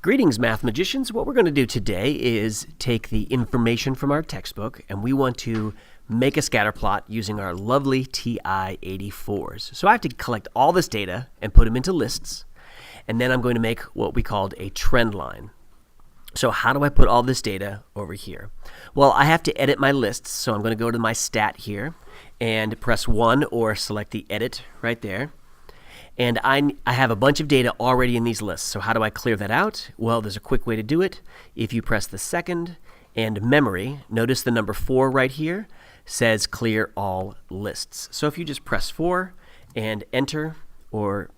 Greetings, math magicians. What we're going to do today is take the information from our textbook and we want to make a scatter plot using our lovely TI-84s. So I have to collect all this data and put them into lists, and then I'm going to make what we called a trend line. So how do I put all this data over here? Well, I have to edit my lists, so I'm going to go to my stat here and press 1 or select the edit right there. And I have a bunch of data already in these lists. So how do I clear that out? Well, there's a quick way to do it. If you press the second and memory, notice the number 4 right here says clear all lists. So if you just press 4 and enter or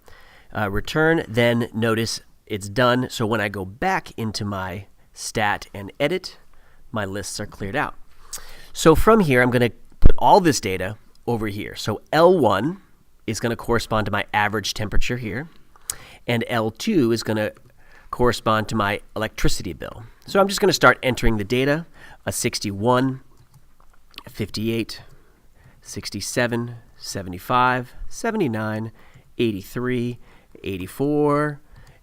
return, then notice it's done. So when I go back into my stat and edit, my lists are cleared out. So from here, I'm going to put all this data over here. So L1 is going to correspond to my average temperature here, and L2 is going to correspond to my electricity bill. So I'm just going to start entering the data: 61, 58, 67, 75, 79, 83, 84,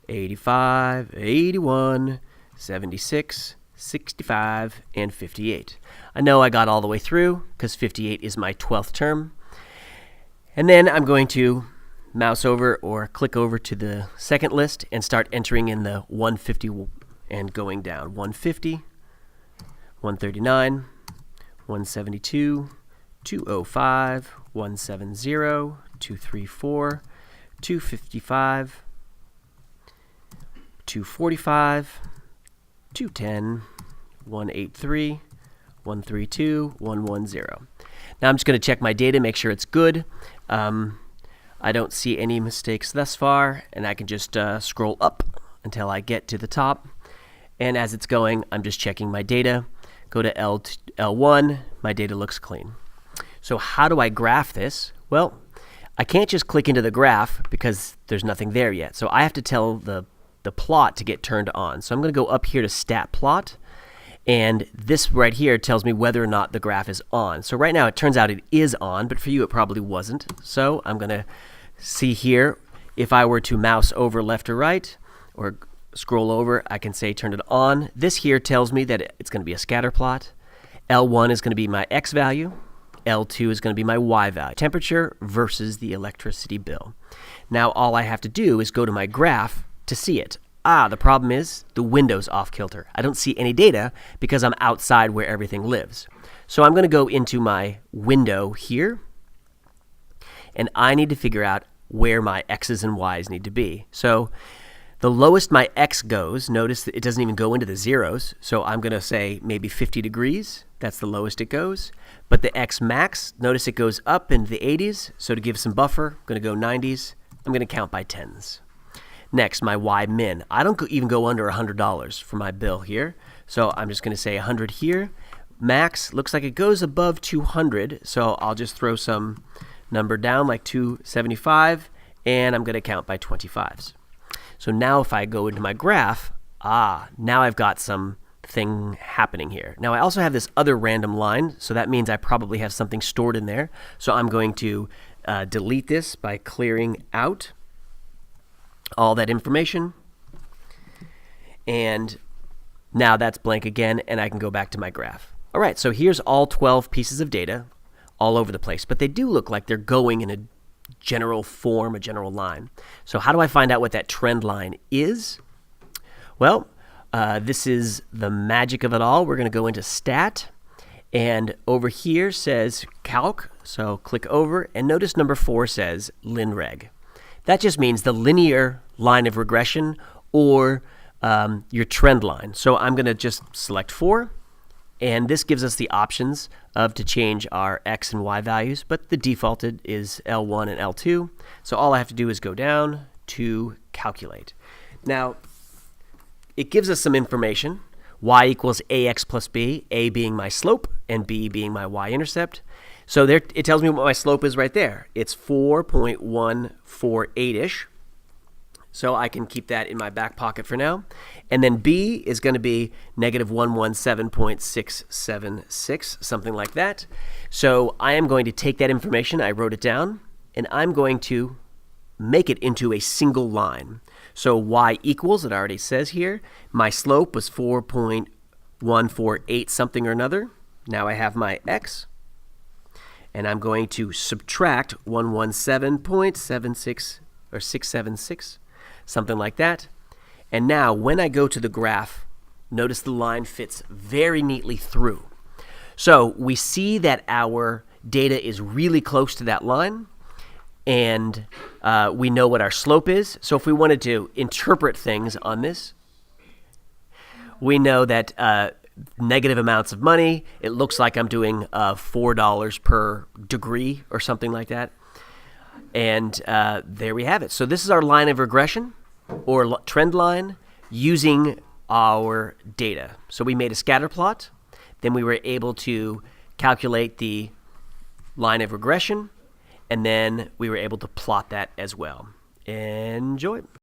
85, 81, 76, 65, and 58. I know I got all the way through because 58 is my 12th term. And then I'm going to mouse over or click over to the second list and start entering in the 150 and going down. 150, 139, 172, 205, 170, 234, 255, 245, 210, 183, 132, 110. Now I'm just going to check my data, make sure it's good. I don't see any mistakes thus far, and I can just scroll up until I get to the top. And as it's going, I'm just checking my data. Go to L1, my data looks clean. So how do I graph this? Well, I can't just click into the graph because there's nothing there yet. So I have to tell the plot to get turned on. So I'm going to go up here to Stat Plot. And this right here tells me whether or not the graph is on. So right now it turns out it is on, but for you it probably wasn't. So I'm going to see here, if I were to mouse over left or right or scroll over, I can say turn it on. This here tells me that it's going to be a scatter plot. L1 is going to be my X value. L2 is going to be my Y value. Temperature versus the electricity bill. Now all I have to do is go to my graph to see it. The problem is the window's off kilter. I don't see any data because I'm outside where everything lives. So I'm going to go into my window here, and I need to figure out where my X's and Y's need to be. So the lowest my X goes, notice that it doesn't even go into the zeros. So I'm going to say maybe 50 degrees. That's the lowest it goes. But the X max, notice it goes up into the 80s. So to give some buffer, I'm going to go 90s. I'm going to count by tens. Next, my Y min. I don't even go under $100 for my bill here. So I'm just going to say 100 here. Max looks like it goes above 200. So I'll just throw some number down like 275. And I'm going to count by 25s. So now if I go into my graph, now I've got something happening here. Now I also have this other random line. So that means I probably have something stored in there. So I'm going to delete this by clearing out all that information, and now that's blank again, and I can go back to my graph. All right, so here's all 12 pieces of data all over the place, but they do look like they're going in a general form, a general line. So how do I find out what that trend line is? Well, this is the magic of it all. We're going to go into Stat, and over here says Calc, so click over, and notice number 4 says LinReg. That just means the linear line of regression or your trend line. So I'm going to just select 4, and this gives us the options to change our X and Y values, but the defaulted is L1 and L2. So all I have to do is go down to calculate. Now, it gives us some information. Y equals AX plus B, A being my slope and B being my Y-intercept. So there, it tells me what my slope is right there. It's 4.148-ish. So I can keep that in my back pocket for now. And then B is going to be negative 117.676, something like that. So I am going to take that information, I wrote it down, and I'm going to make it into a single line. So y equals, it already says here, my slope was 4.148 something or another. Now I have my x, and I'm going to subtract 117.76 or 676, something like that. And now when I go to the graph, notice the line fits very neatly through. So we see that our data is really close to that line, and we know what our slope is. So if we wanted to interpret things on this, we know that negative amounts of money, it looks like I'm doing $4 per degree or something like that. And there we have it. So this is our line of regression or trend line using our data. So we made a scatter plot. Then we were able to calculate the line of regression, and then we were able to plot that as well. Enjoy.